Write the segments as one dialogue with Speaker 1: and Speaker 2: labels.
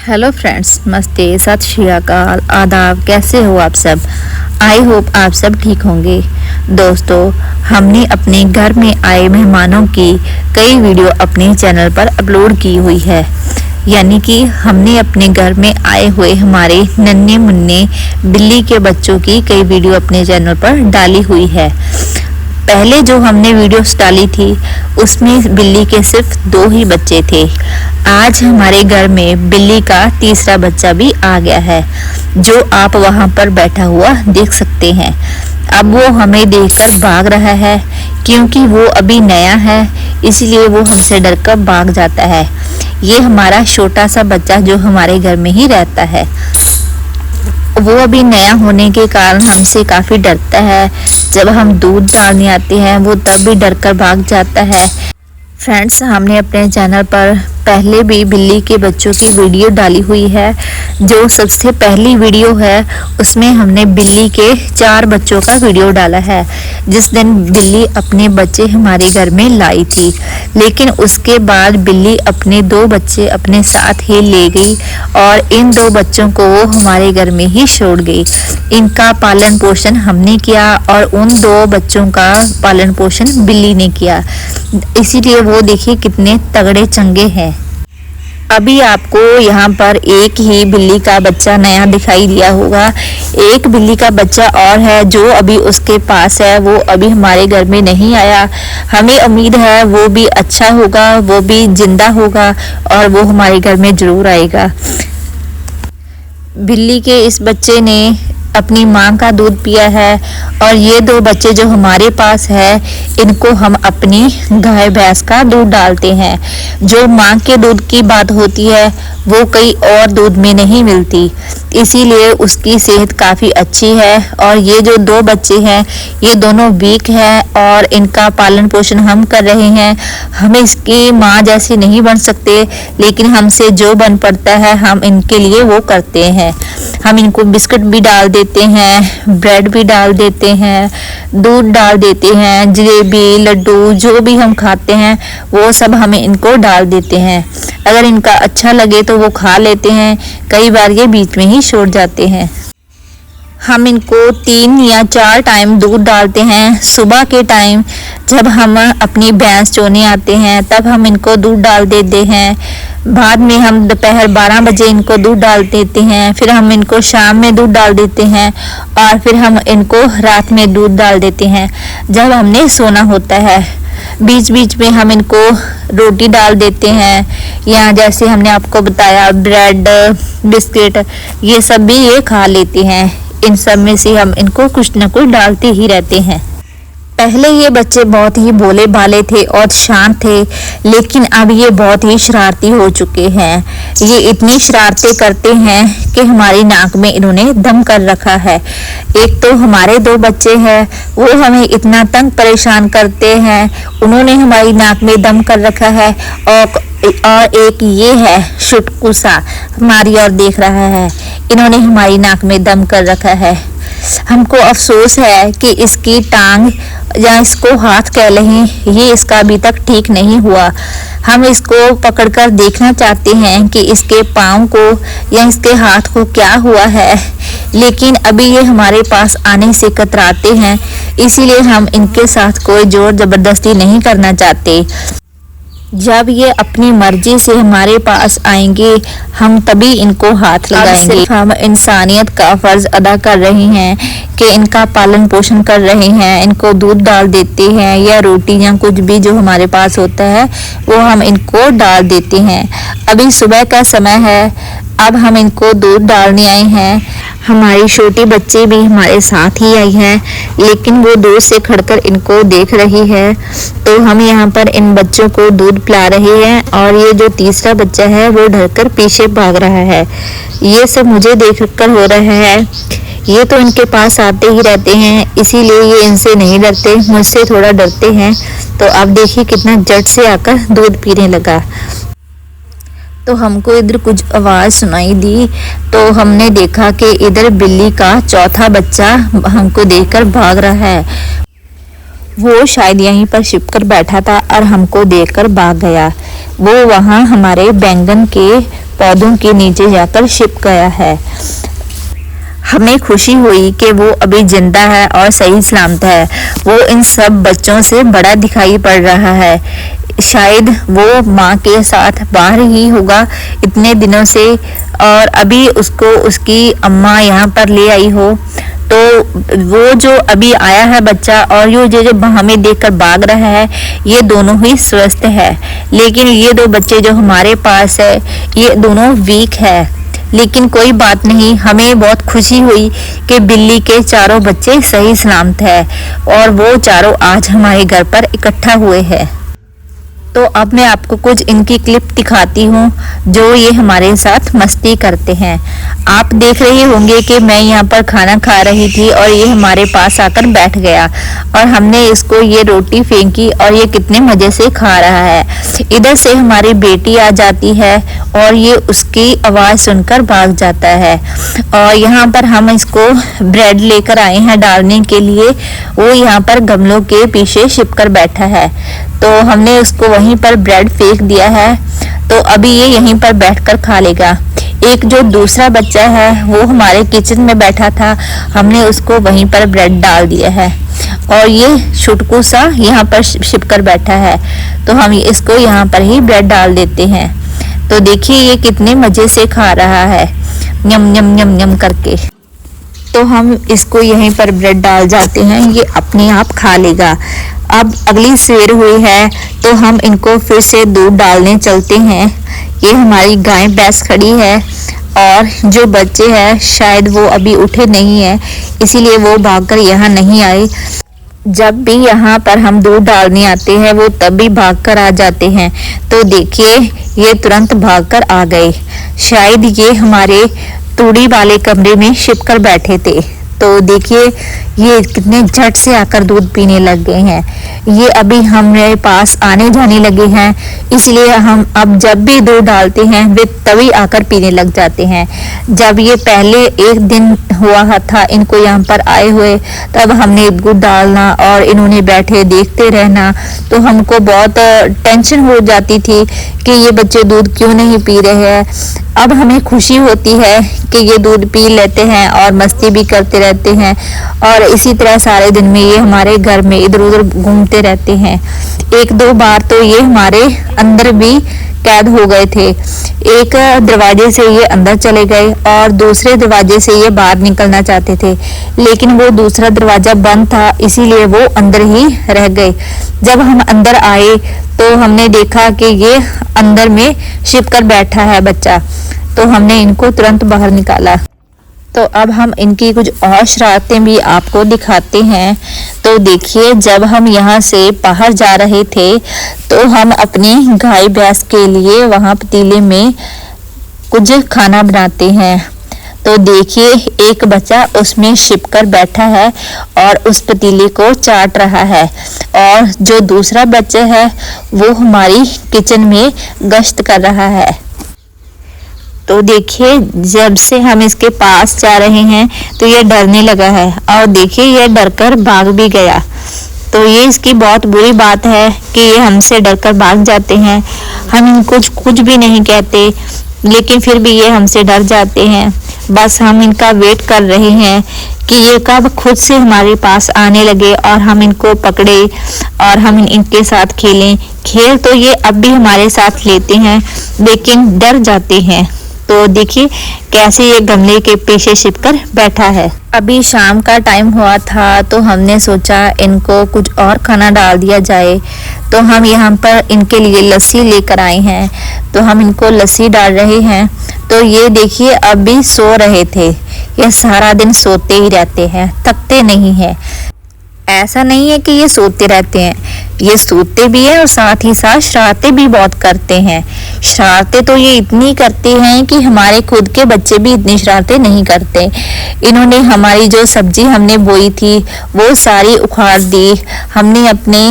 Speaker 1: Hello friends, नमस्ते, सत श्री अकाल, आदाब। कैसे हो आप सब? आई होप आप सब ठीक होंगे। दोस्तों, हमने अपने घर में आए मेहमानों की कई वीडियो अपने चैनल पर अपलोड की हुई है। यानी कि हमने अपने घर में आए हुए हमारे नन्हे मुन्ने बिल्ली के बच्चों की कई वीडियो अपने चैनल पर डाली हुई है। पहले जो हमने वीडियोस डाली थी उसमें बिल्ली के सिर्फ 2 ही बच्चे थे। आज हमारे घर में बिल्ली का तीसरा बच्चा भी आ गया है, जो आप वहां पर बैठा हुआ देख सकते हैं। अब वो हमें देखकर भाग रहा है, क्योंकि वो अभी नया है, इसलिए वो हमसे डरकर भाग जाता है। ये हमारा छोटा सा बच्चा जो हमारे घर में ही रहता है, वो अभी नया होने के कारण हमसे काफ़ी डरता है। जब हम दूध डालने आते हैं वो तब भी डरकर भाग जाता है। फ्रेंड्स, हमने अपने चैनल पर पहले भी बिल्ली के बच्चों की वीडियो डाली हुई है। जो सबसे पहली वीडियो है उसमें हमने बिल्ली के 4 बच्चों का वीडियो डाला है, जिस दिन बिल्ली अपने बच्चे हमारे घर में लाई थी। लेकिन उसके बाद बिल्ली अपने 2 बच्चे अपने साथ ही ले गई और इन 2 बच्चों को वो हमारे घर में ही छोड़ गई। इनका पालन पोषण हमने किया और उन 2 बच्चों का पालन पोषण बिल्ली ने किया, इसीलिए वो देखिए कितने तगड़े चंगे हैं। अभी आपको यहाँ पर एक ही बिल्ली का बच्चा नया दिखाई दिया होगा। एक बिल्ली का बच्चा और है जो अभी उसके पास है, वो अभी हमारे घर में नहीं आया। हमें उम्मीद है वो भी अच्छा होगा, वो भी जिंदा होगा और वो हमारे घर में जरूर आएगा। बिल्ली के इस बच्चे ने अपनी माँ का दूध पिया है और ये 2 बच्चे जो हमारे पास है, इनको हम अपनी गाय भैंस का दूध डालते हैं। जो माँ के दूध की बात होती है वो कई और दूध में नहीं मिलती, इसीलिए उसकी सेहत काफ़ी अच्छी है। और ये जो 2 बच्चे हैं ये दोनों वीक हैं और इनका पालन पोषण हम कर रहे हैं। हम इसकी माँ जैसी नहीं बन सकते, लेकिन हमसे जो बन पड़ता है हम इनके लिए वो करते हैं। हम इनको बिस्किट भी डाल देते हैं, ब्रेड भी डाल देते हैं, दूध डाल देते हैं, जलेबी, लड्डू जो भी हम खाते हैं वो सब हमें इनको डाल देते हैं। अगर इनका अच्छा लगे तो वो खा लेते हैं, कई बार ये बीच में ही छोड़ जाते हैं। हम इनको 3 या 4 टाइम दूध डालते हैं। सुबह के टाइम जब हम अपनी भैंस चोने आते हैं तब हम इनको दूध डाल देते हैं। बाद में हम दोपहर 12 बजे इनको दूध डाल देते हैं। फिर हम इनको शाम में दूध डाल देते हैं और फिर हम इनको रात में दूध डाल देते हैं जब हमने सोना होता है। बीच बीच में हम इनको रोटी डाल देते हैं, या जैसे हमने आपको बताया ब्रेड, बिस्किट, ये सब भी ये खा लेते हैं। इन सब में से हम इनको कुछ न कुछ डालते ही रहते हैं। पहले ये बच्चे बहुत ही भोले भाले थे और शांत थे, लेकिन अब ये बहुत ही शरारती हो चुके हैं। ये इतनी शरारतें करते हैं कि हमारी नाक में इन्होंने दम कर रखा है। एक तो हमारे 2 बच्चे हैं, वो हमें इतना तंग परेशान करते हैं, उन्होंने हमारी नाक में दम कर रखा है। और एक ये है शुटकू सा, हमारी ओर देख रहा है, इन्होंने हमारी नाक में दम कर रखा है। हमको अफसोस है कि इसकी टांग या इसको हाथ कह लें, ये इसका अभी तक ठीक नहीं हुआ। हम इसको पकड़कर देखना चाहते हैं कि इसके पाँव को या इसके हाथ को क्या हुआ है, लेकिन अभी ये हमारे पास आने से कतराते हैं, इसीलिए हम इनके साथ कोई जोर जबरदस्ती नहीं करना चाहते। जब ये अपनी मर्जी से हमारे पास आएंगे हम तभी इनको हाथ लगाएंगे। हम इंसानियत का फर्ज अदा कर रहे हैं कि इनका पालन पोषण कर रहे हैं, इनको दूध डाल देते हैं या रोटी या कुछ भी जो हमारे पास होता है वो हम इनको डाल देते हैं। अभी सुबह का समय है, अब हम इनको दूध डालने आए हैं। हमारी छोटी बच्ची भी हमारे साथ ही आई है, लेकिन वो दूर से खड़कर इनको देख रही है, तो हम यहाँ पर इन बच्चों को दूध पिला रहे हैं। और ये जो तीसरा बच्चा है वो डरकर पीछे भाग रहा है। ये सब मुझे देखकर हो रहा है। ये तो इनके पास आते ही रहते हैं, इसीलिए ये इनसे नहीं डरते, मुझसे थोड़ा डरते हैं। तो आप देखिए कितना झट से आकर दूध पीने लगा। तो हमको इधर कुछ आवाज़ सुनाई दी, तो हमने देखा कि इधर बिल्ली का 4था बच्चा हमको देखकर भाग रहा है। वो शायद यहीं पर छिपकर बैठा था और हमको देखकर भाग गया। वो वहाँ हमारे बैंगन के पौधों के नीचे जाकर छिप गया है। हमें खुशी हुई कि वो अभी जिंदा है और सही सलामत है। वो इन सब बच्चों से बड़ा दिखाई पड़ रहा है। शायद वो माँ के साथ बाहर ही होगा इतने दिनों से, और अभी उसको उसकी अम्मा यहाँ पर ले आई हो। तो वो जो अभी आया है बच्चा और ये जो हमें देखकर भाग रहा है, ये दोनों ही स्वस्थ है। लेकिन ये दो बच्चे जो हमारे पास है, ये दोनों वीक है। लेकिन कोई बात नहीं, हमें बहुत खुशी हुई कि बिल्ली के चारों बच्चे सही सलामत है और वो चारों आज हमारे घर पर इकट्ठा हुए हैं। तो अब मैं आपको कुछ इनकी क्लिप दिखाती हूँ जो ये हमारे साथ मस्ती करते हैं। आप देख रहे होंगे कि मैं यहाँ पर खाना खा रही थी और ये हमारे पास आकर बैठ गया और हमने इसको ये रोटी फेंकी और ये कितने मज़े से खा रहा है। इधर से हमारी बेटी आ जाती है और ये उसकी आवाज़ सुनकर भाग जाता है। और यहाँ पर हम इसको ब्रेड लेकर आए हैं डालने के लिए। वो यहाँ पर गमलों के पीछे छिपकर बैठा है, तो हमने उसको वहीं पर ब्रेड फेंक दिया है। तो अभी ये यहीं पर बैठकर खा लेगा। एक जो दूसरा बच्चा है वो हमारे किचन में बैठा था, हमने उसको वहीं पर ब्रेड डाल दिया है और ये छुटकू सा यहाँ पर छिपकर बैठा है, तो हम इसको यहाँ पर ही ब्रेड डाल देते हैं। तो देखिए ये कितने मज़े से खा रहा है, यम यम यम यम करके। तो हम इसको यहीं पर ब्रेड डाल जाते हैं, ये अपने आप खा लेगा। अब अगली सवेर हुई है तो हम इनको फिर से दूध डालने चलते हैं। ये हमारी गाय भैंस खड़ी है और जो बच्चे हैं शायद वो अभी उठे नहीं है, इसीलिए वो भागकर यहाँ नहीं आए। जब भी यहाँ पर हम दूध डालने आते हैं वो तब भी भागकर आ जाते हैं। तो देखिए ये तुरंत भागकर आ गए। शायद ये हमारे तूड़ी वाले कमरे में छिपकर बैठे थे। तो देखिए ये कितने झट से आकर दूध पीने लग गए हैं। ये अभी हमारे पास आने जाने लगे हैं, इसलिए हम अब जब भी दूध डालते हैं वे तभी आकर पीने लग जाते हैं। जब ये पहले एक दिन हुआ था इनको यहाँ पर आए हुए, तब हमने दूध डालना और इन्होंने बैठे देखते रहना, तो हमको बहुत टेंशन हो जाती थी कि ये बच्चे दूध क्यों नहीं पी रहे हैं। अब हमें खुशी होती है कि ये दूध पी लेते हैं और मस्ती भी करते रहते हैं, और इसी तरह सारे दिन में ये हमारे घर में इधर उधर घूमते रहते हैं। एक दो बार तो ये हमारे अंदर भी कैद हो गए थे। एक दरवाजे से ये अंदर चले गए और दूसरे दरवाजे से ये बाहर निकलना चाहते थे, लेकिन वो दूसरा दरवाजा बंद था, इसीलिए वो अंदर ही रह गए। जब हम अंदर आए तो हमने देखा कि ये अंदर में छिपकर बैठा है बच्चा, तो हमने इनको तुरंत बाहर निकाला। तो अब हम इनकी कुछ और शरारतें भी आपको दिखाते हैं। तो देखिए जब हम यहाँ से बाहर जा रहे थे तो हम अपनी गाय भैंस के लिए वहाँ पतीले में कुछ खाना बनाते हैं। तो देखिए एक बच्चा उसमें छिपकर बैठा है और उस पतीले को चाट रहा है, और जो दूसरा बच्चा है वो हमारी किचन में गश्त कर रहा है। तो देखिए जब से हम इसके पास जा रहे हैं तो ये डरने लगा है, और देखिए ये डरकर भाग भी गया। तो ये इसकी बहुत बुरी बात है कि ये हमसे डरकर भाग जाते हैं। हम इनको कुछ भी नहीं कहते, लेकिन फिर भी ये हमसे डर जाते हैं। बस हम इनका वेट कर रहे हैं कि ये कब खुद से हमारे पास आने लगे और हम इनको पकड़े और हम इनके साथ खेलें। खेल तो ये अब भी हमारे साथ लेते हैं, लेकिन डर जाते हैं। तो देखिए कैसे ये गमले के पीछे छिपकर बैठा है। अभी शाम का टाइम हुआ था तो हमने सोचा इनको कुछ और खाना डाल दिया जाए, तो हम यहाँ पर इनके लिए लस्सी लेकर आए हैं। तो हम इनको लस्सी डाल रहे हैं। तो ये देखिए अभी सो रहे थे। ये सारा दिन सोते ही रहते हैं, थकते नहीं हैं। ऐसा नहीं है कि ये सोते रहते हैं, ये सोते भी हैं और साथ ही साथ शरारतें भी बहुत करते हैं। शरारतें तो ये इतनी करते हैं कि हमारे खुद के बच्चे भी इतनी शरारतें नहीं करते। इन्होंने हमारी जो सब्जी हमने बोई थी वो सारी उखाड़ दी। हमने अपने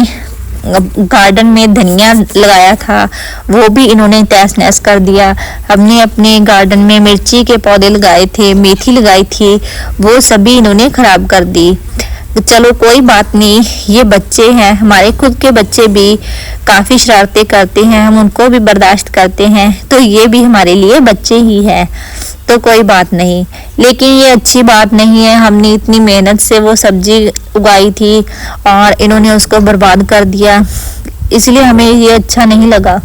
Speaker 1: गार्डन में धनिया लगाया था वो भी इन्होंने तहस नहस कर दिया। हमने अपने गार्डन में मिर्ची के पौधे लगाए थे, मेथी लगाई थी, वो सभी इन्होंने खराब कर दी। चलो कोई बात नहीं, ये बच्चे हैं, हमारे खुद के बच्चे भी काफ़ी शरारतें करते हैं, हम उनको भी बर्दाश्त करते हैं, तो ये भी हमारे लिए बच्चे ही है, तो कोई बात नहीं। लेकिन ये अच्छी बात नहीं है, हमने इतनी मेहनत से वो सब्जी उगाई थी और इन्होंने उसको बर्बाद कर दिया, इसलिए हमें ये अच्छा नहीं लगा।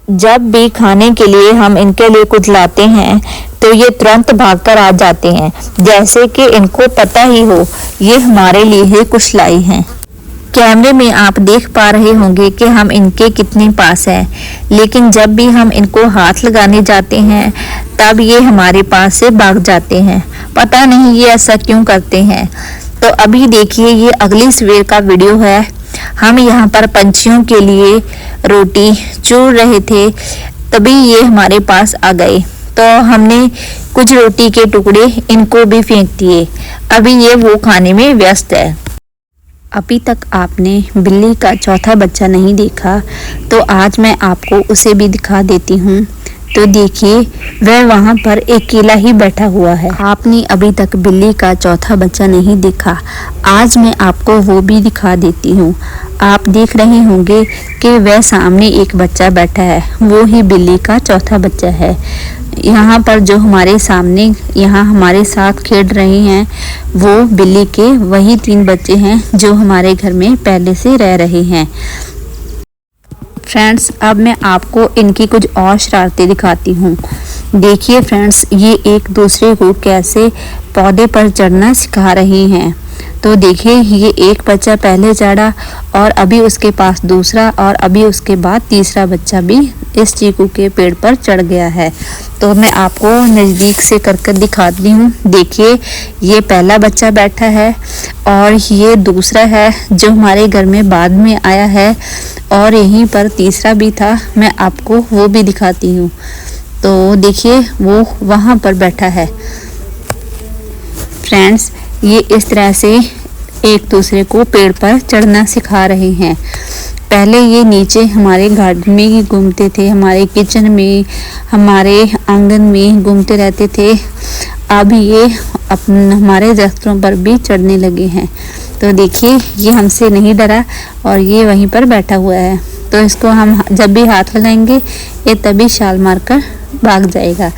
Speaker 1: जब भी खाने के लिए हम इनके लिए कुछ लाते हैं तो ये तुरंत भागकर आ जाते हैं, जैसे कि इनको पता ही हो ये हमारे लिए ही कुछ लाई हैं। कैमरे में आप देख पा रहे होंगे कि हम इनके कितने पास हैं, लेकिन जब भी हम इनको हाथ लगाने जाते हैं तब ये हमारे पास से भाग जाते हैं, पता नहीं ये ऐसा क्यों करते हैं। तो अभी देखिए ये अगली सवेर का वीडियो है, हम यहाँ पर पंछियों के लिए रोटी चूर रहे थे, तभी ये हमारे पास आ गए, तो हमने कुछ रोटी के टुकड़े इनको भी फेंक दिए। अभी ये वो खाने में व्यस्त है। अभी तक आपने बिल्ली का चौथा बच्चा नहीं देखा, तो आज मैं आपको उसे भी दिखा देती हूँ। तो देखिए वह वहाँ पर अकेला ही बैठा हुआ है। आपने अभी तक बिल्ली का चौथा बच्चा नहीं देखा, आज मैं आपको वो भी दिखा देती हूँ। आप देख रहे होंगे कि वह सामने एक बच्चा बैठा है, वो ही बिल्ली का चौथा बच्चा है। यहाँ पर जो हमारे सामने यहाँ हमारे साथ खेल रहे हैं वो बिल्ली के वही 3 बच्चे हैं जो हमारे घर में पहले से रह रहे हैं। फ्रेंड्स अब मैं आपको इनकी कुछ और शरारतें दिखाती हूँ। देखिए फ्रेंड्स ये एक दूसरे को कैसे पौधे पर चढ़ना सिखा रही हैं। तो देखिए ये एक बच्चा पहले चढ़ा और अभी उसके पास दूसरा और अभी उसके बाद तीसरा बच्चा भी इस चीकू के पेड़ पर चढ़ गया है। तो मैं आपको नज़दीक से कर दिखाती हूँ। देखिए ये पहला बच्चा बैठा है और ये दूसरा है जो हमारे घर में बाद में आया है, और यहीं पर तीसरा भी था, मैं आपको वो भी दिखाती हूँ। तो देखिए वो वहाँ पर बैठा है। फ्रेंड्स ये इस तरह से एक दूसरे को पेड़ पर चढ़ना सिखा रहे हैं। पहले ये नीचे हमारे गार्डन में ही घूमते थे, हमारे किचन में, हमारे आंगन में घूमते रहते थे, अब ये हमारे दरख्तों पर भी चढ़ने लगे हैं। तो देखिए ये हमसे नहीं डरा और ये वहीं पर बैठा हुआ है, तो इसको हम जब भी हाथ लगाएंगे ये तभी छाल मारकर भाग जाएगा,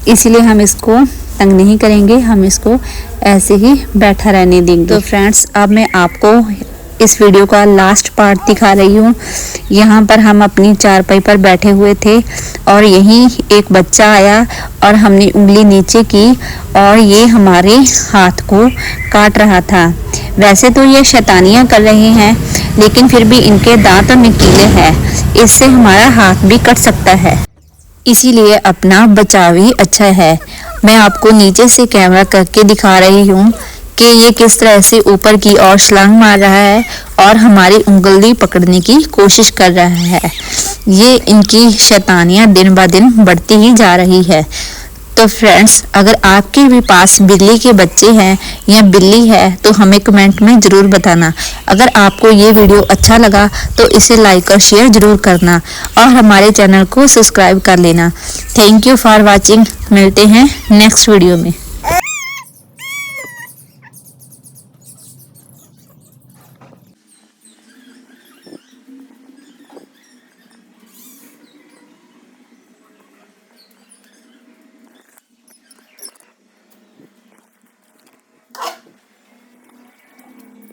Speaker 1: इसलिए हम इसको तंग नहीं करेंगे, हम इसको ऐसे ही बैठा रहने देंगे। तो फ्रेंड्स अब मैं आपको इस वीडियो का लास्ट पार्ट दिखा रही हूँ। यहाँ पर हम अपनी चारपाई पर बैठे हुए थे और यहीं एक बच्चा आया और हमने उंगली नीचे की और ये हमारे हाथ को काट रहा था। वैसे तो ये शैतानियाँ कर रहे हैं, लेकिन फिर भी इनके दांत और नुकीले हैं, इससे हमारा हाथ भी कट सकता है, इसीलिए अपना बचाव ही अच्छा है। मैं आपको नीचे से कैमरा करके दिखा रही हूँ कि ये किस तरह से ऊपर की ओर छलांग मार रहा है और हमारी उंगली पकड़ने की कोशिश कर रहा है। ये इनकी शैतानियाँ दिन ब दिन बढ़ती ही जा रही है। तो फ्रेंड्स अगर आपके भी पास बिल्ली के बच्चे हैं या बिल्ली है तो हमें कमेंट में ज़रूर बताना। अगर आपको ये वीडियो अच्छा लगा तो इसे लाइक और शेयर ज़रूर करना और हमारे चैनल को सब्सक्राइब कर लेना। Thank you for watching. मिलते हैं नेक्स्ट वीडियो में।